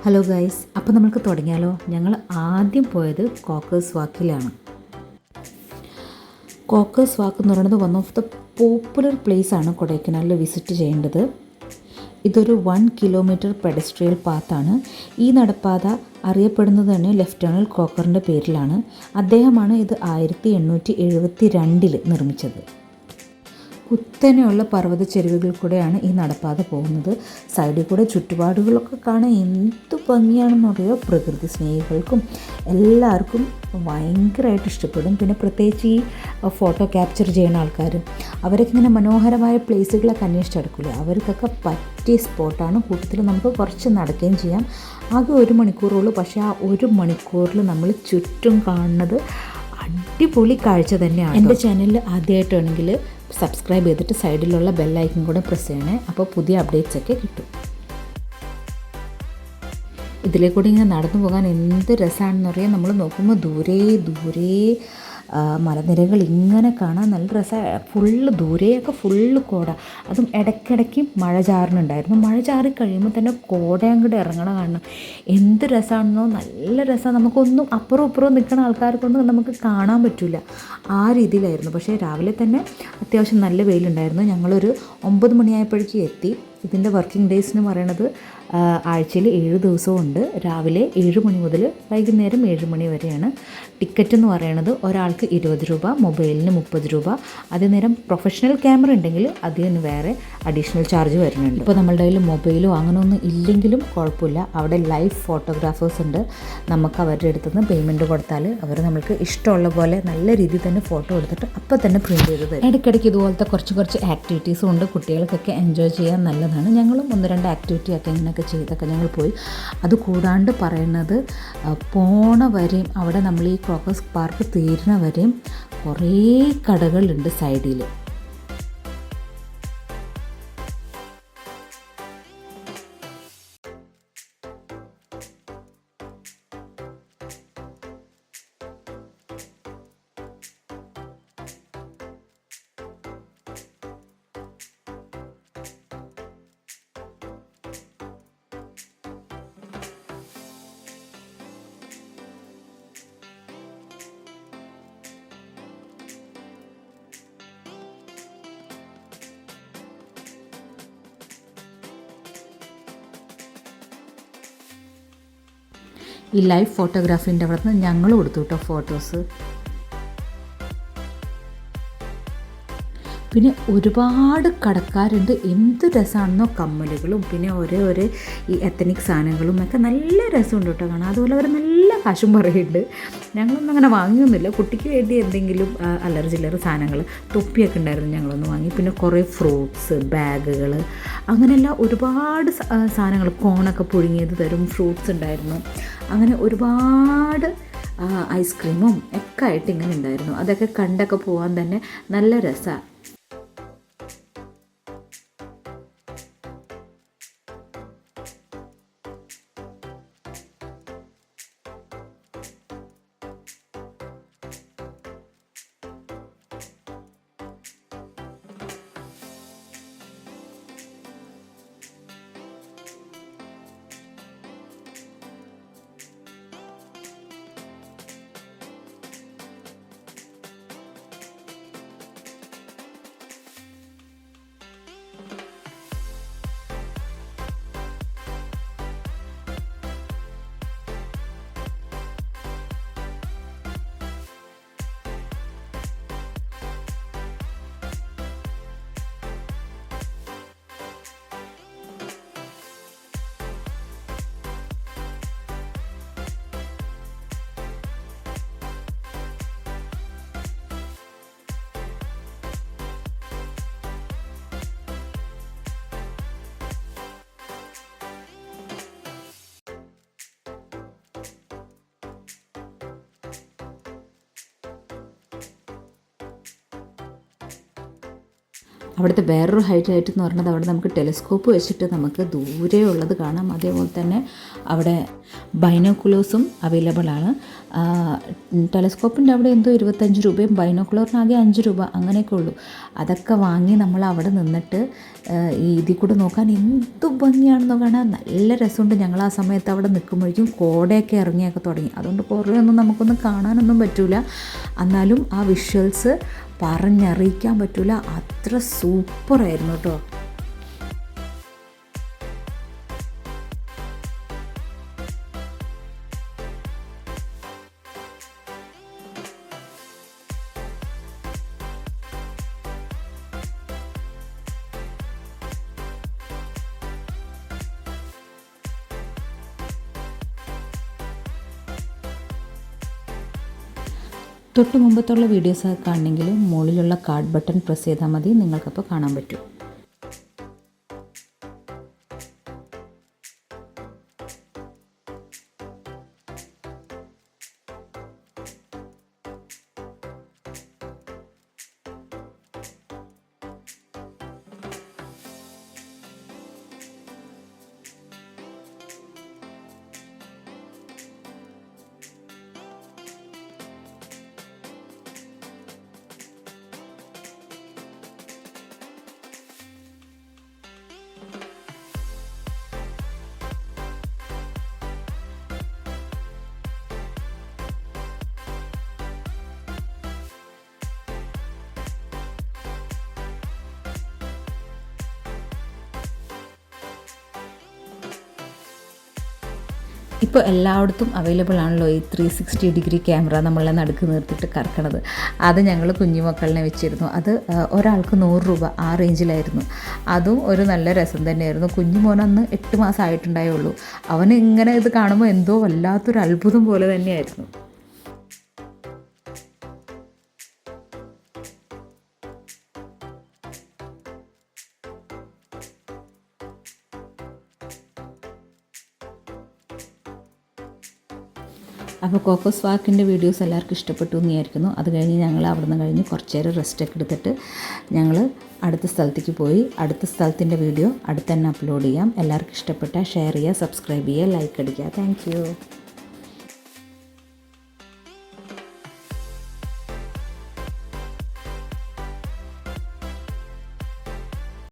Hello guys, അപ്പോൾ നമുക്ക് തുടങ്ങിയാലോ. ഞങ്ങൾ ആദ്യം പോയത് കോക്കേഴ്സ് വാക്കിലാണ്. കോക്കേഴ്സ് വാക്ക് എന്ന് പറയുന്നത് one of the popular place ആണ് കൊടൈക്കനാലിൽ വിസിറ്റ് ചെയ്യേണ്ടത്. ഇതൊരു 1 കിലോമീറ്റർ പെഡസ്ട്രിയൽ പാത്താണ്. ഈ നടപ്പാത അറിയപ്പെടുന്നത് തന്നെ ലെഫ്റ്റനൽ കോക്കറിൻ്റെ പേരിലാണ്. അദ്ദേഹമാണ് ഇത് 1872 നിർമ്മിച്ചത്. കുത്തനെയുള്ള പർവ്വത ചെരുവുകൾ കൂടെയാണ് ഈ നടപ്പാത പോകുന്നത്. സൈഡിൽ കൂടെ ചുറ്റുപാടുകളൊക്കെ കാണാൻ എന്ത് ഭംഗിയാണെന്നറിയോ. പ്രകൃതി സ്നേഹികൾക്കും എല്ലാവർക്കും ഭയങ്കരമായിട്ട് ഇഷ്ടപ്പെടും. പിന്നെ പ്രത്യേകിച്ച് ഈ ഫോട്ടോ ക്യാപ്ചർ ചെയ്യുന്ന ആൾക്കാർ, അവരൊക്കെ ഇങ്ങനെ മനോഹരമായ പ്ലേസുകളൊക്കെ അന്വേഷിച്ചെടുക്കില്ല, അവർക്കൊക്കെ പറ്റിയ സ്പോട്ടാണ്. കൂട്ടത്തിൽ നമുക്ക് കുറച്ച് നടക്കുകയും ചെയ്യാം. ആകെ 1 മണിക്കൂറുള്ളൂ. പക്ഷേ ആ 1 മണിക്കൂറിൽ നമ്മൾ ചുറ്റും കാണുന്നത് അടിപൊളി കാഴ്ച തന്നെയാണ്. എൻ്റെ ചാനലിൽ ആദ്യമായിട്ടാണെങ്കിൽ സബ്സ്ക്രൈബ് ചെയ്തിട്ട് സൈഡിലുള്ള ബെല്ലൈക്കൺ കൂടെ പ്രസ് ചെയ്യണേ. അപ്പോൾ പുതിയ അപ്ഡേറ്റ്സ് ഒക്കെ കിട്ടും. ഇതിലേക്കൂടെ ഇങ്ങനെ നടന്നു പോകാൻ എന്ത് രസമാണെന്ന് പറയാം. നമ്മൾ നോക്കുമ്പോൾ ദൂരെ മലനിരകൾ ഇങ്ങനെ കാണാൻ നല്ല രസമാണ്. ഫുള്ള് ദൂരെയൊക്കെ ഫുള്ള് കോട. അതും ഇടയ്ക്കിടയ്ക്ക് മഴ ചാറുന്നുണ്ടായിരുന്നു. മഴ ചാറി കഴിയുമ്പോൾ തന്നെ കോട അങ്ങോട്ട് ഇറങ്ങണ കാണണം. എന്ത് രസമാണെന്നോ, നല്ല രസമാണ്. നമുക്കൊന്നും അപ്പുറം ഇപ്പുറം നിൽക്കുന്ന ആൾക്കാർക്കൊന്നും നമുക്ക് കാണാൻ പറ്റില്ല. ആ രീതിയിലായിരുന്നു. പക്ഷേ രാവിലെ തന്നെ അത്യാവശ്യം നല്ല വെയിലുണ്ടായിരുന്നു. ഞങ്ങളൊരു 9 മണിയായപ്പോഴേക്കും എത്തി. ഇതിൻ്റെ വർക്കിംഗ് ഡേയ്സ് എന്ന് പറയണത് ആഴ്ചയിൽ 7 ദിവസവും ഉണ്ട്. രാവിലെ 7 മണി മുതൽ വൈകുന്നേരം 7 മണി വരെയാണ്. ടിക്കറ്റ് എന്ന് പറയണത് ഒരാൾക്ക് 20 രൂപ, മൊബൈലിന് 30 രൂപ. അതേ നേരം പ്രൊഫഷണൽ ക്യാമറ ഉണ്ടെങ്കിൽ അതിന് വേറെ അഡീഷണൽ ചാർജ് വരുന്നുണ്ട്. ഇപ്പോൾ നമ്മളുടെ കയ്യിൽ മൊബൈലോ അങ്ങനെയൊന്നും ഇല്ലെങ്കിലും കുഴപ്പമില്ല. അവിടെ ലൈവ് ഫോട്ടോഗ്രാഫേഴ്സ് ഉണ്ട്. നമുക്ക് അവരുടെ അടുത്ത് നിന്ന് പേയ്മെൻറ്റ് കൊടുത്താൽ അവർ നമുക്ക് ഇഷ്ടമുള്ള പോലെ നല്ല രീതിയിൽ തന്നെ ഫോട്ടോ എടുത്തിട്ട് അപ്പം തന്നെ പ്രിൻറ്റ് ചെയ്ത് തരും. ഇടയ്ക്കിടയ്ക്ക് ഇതുപോലത്തെ കുറച്ച് ആക്ടിവിറ്റീസും ഉണ്ട്. കുട്ടികൾക്കൊക്കെ എൻജോയ് ചെയ്യാൻ നല്ലതാണ്. ഞങ്ങളും 1-2 ആക്ടിവിറ്റിയൊക്കെ ഇങ്ങനെയൊക്കെ ചെയ്തൊക്കെ ഞങ്ങൾ പോയി. അതുകൂടാണ്ട് പറയുന്നത് പോണ വരെയും അവിടെ നമ്മൾ ഈ ക്രോക്കസ് പാർക്ക് തീരുന്ന വരെയും കുറേ കടകളുണ്ട് സൈഡിൽ. ഈ ലൈവ് ഫോട്ടോഗ്രാഫീൻ്റെ അവിടെ നിന്ന് ഞങ്ങൾ കൊടുത്തു കേട്ടോ ഫോട്ടോസ്. പിന്നെ ഒരുപാട് കടക്കാരുണ്ട്. എന്ത് രസമാണെന്നോ. കമ്മലുകളും പിന്നെ ഓരോ ഈ എത്തനിക് സാധനങ്ങളും ഒക്കെ നല്ല രസമുണ്ട് കേട്ടോ കാണാൻ. അതുപോലെ അവർ നല്ല കാശും പറയുന്നുണ്ട്. ഞങ്ങളൊന്നും അങ്ങനെ വാങ്ങിയൊന്നുമില്ല. കുട്ടിക്ക് വേണ്ടി എന്തെങ്കിലും അല്ലറ ചില്ലറ സാധനങ്ങൾ, തൊപ്പിയൊക്കെ ഉണ്ടായിരുന്നു, ഞങ്ങളൊന്ന് വാങ്ങി. പിന്നെ കുറേ ഫ്രൂട്ട്സ്, ബാഗുകൾ, അങ്ങനെയെല്ലാം ഒരുപാട് സാധനങ്ങൾ. കോണൊക്കെ പുഴുങ്ങിയത് തരും, ഫ്രൂട്ട്സ് ഉണ്ടായിരുന്നു. അങ്ങനെ ഒരുപാട് ഐസ്ക്രീമും ഒക്കെ ആയിട്ട് ഇങ്ങനെ ഉണ്ടായിരുന്നു. അതൊക്കെ കണ്ടൊക്കെ പോകാൻ തന്നെ നല്ല രസമാണ്. അവിടുത്തെ വേറൊരു ഹൈലൈറ്റ് എന്ന് പറയുന്നത് അവിടെ നമുക്ക് ടെലിസ്കോപ്പ് വെച്ചിട്ട് നമുക്ക് ദൂരെ ഉള്ളത് കാണാം. അതേപോലെ തന്നെ അവിടെ ബൈനോക്കുലേഴ്സും അവൈലബിൾ ആണ്. ടെലിസ്കോപ്പിൻ്റെ അവിടെ എന്തോ 25 രൂപയും ബൈനോക്കുലറിനാകെ 5 രൂപ അങ്ങനെയൊക്കെ ഉള്ളൂ. അതൊക്കെ വാങ്ങി നമ്മൾ അവിടെ നിന്നിട്ട് ഇതിൽ കൂടെ നോക്കാൻ എന്ത് ഭംഗിയാണെന്നോ കാണാൻ നല്ല രസമുണ്ട്. ഞങ്ങൾ ആ സമയത്ത് അവിടെ നിൽക്കുമ്പോഴേക്കും കോടയൊക്കെ ഇറങ്ങിയൊക്കെ തുടങ്ങി. അതുകൊണ്ട് കുറേ ഒന്നും നമുക്കൊന്നും കാണാനൊന്നും പറ്റില്ല. എന്നാലും ആ വിഷ്വൽസ് പറഞ്ഞറിയിക്കാൻ പറ്റില്ല, അത്ര സൂപ്പറായിരുന്നു കേട്ടോ. തൊട്ട് മുമ്പത്തുള്ള വീഡിയോസൊക്കെ കാണണമെങ്കിൽ മുകളിലുള്ള കാർഡ് ബട്ടൺ പ്രസ് ചെയ്താൽ മതി, നിങ്ങൾക്കപ്പോൾ കാണാൻ പറ്റും. ഇപ്പോൾ എല്ലായിടത്തും അവൈലബിൾ ആണല്ലോ ഈ 360 ഡിഗ്രി ക്യാമറ നമ്മളെ നടുക്ക് നിർത്തിയിട്ട് കറക്കണത്. അത് ഞങ്ങൾ കുഞ്ഞുമക്കളിനെ വെച്ചിരുന്നു. അത് ഒരാൾക്ക് 100 രൂപ ആ റേഞ്ചിലായിരുന്നു. അതും ഒരു നല്ല രസം തന്നെയായിരുന്നു. കുഞ്ഞുമോനന്ന് 8 മാസം ആയിട്ടുണ്ടായുള്ളൂ. അവന് ഇങ്ങനെ ഇത് കാണുമ്പോൾ എന്തോ വല്ലാത്തൊരു അത്ഭുതം പോലെ തന്നെയായിരുന്നു. അപ്പോൾ കോക്കോസ് വാക്കിൻ്റെ വീഡിയോസ് എല്ലാവർക്കും ഇഷ്ടപ്പെട്ടു എന്ന് വിചാരിക്കുന്നു. അത് കഴിഞ്ഞ് ഞങ്ങൾ അവിടെ നിന്ന് കഴിഞ്ഞ് കുറച്ച് നേരം റെസ്റ്റൊക്കെ എടുത്തിട്ട് ഞങ്ങൾ അടുത്ത സ്ഥലത്തേക്ക് പോയി. അടുത്ത സ്ഥലത്തിൻ്റെ വീഡിയോ അടുത്ത് തന്നെ അപ്ലോഡ് ചെയ്യാം. എല്ലാവർക്കും ഇഷ്ടപ്പെട്ടാൽ ഷെയർ ചെയ്യുക, സബ്സ്ക്രൈബ് ചെയ്യുക, ലൈക്ക് അടിക്കുക. Thank you.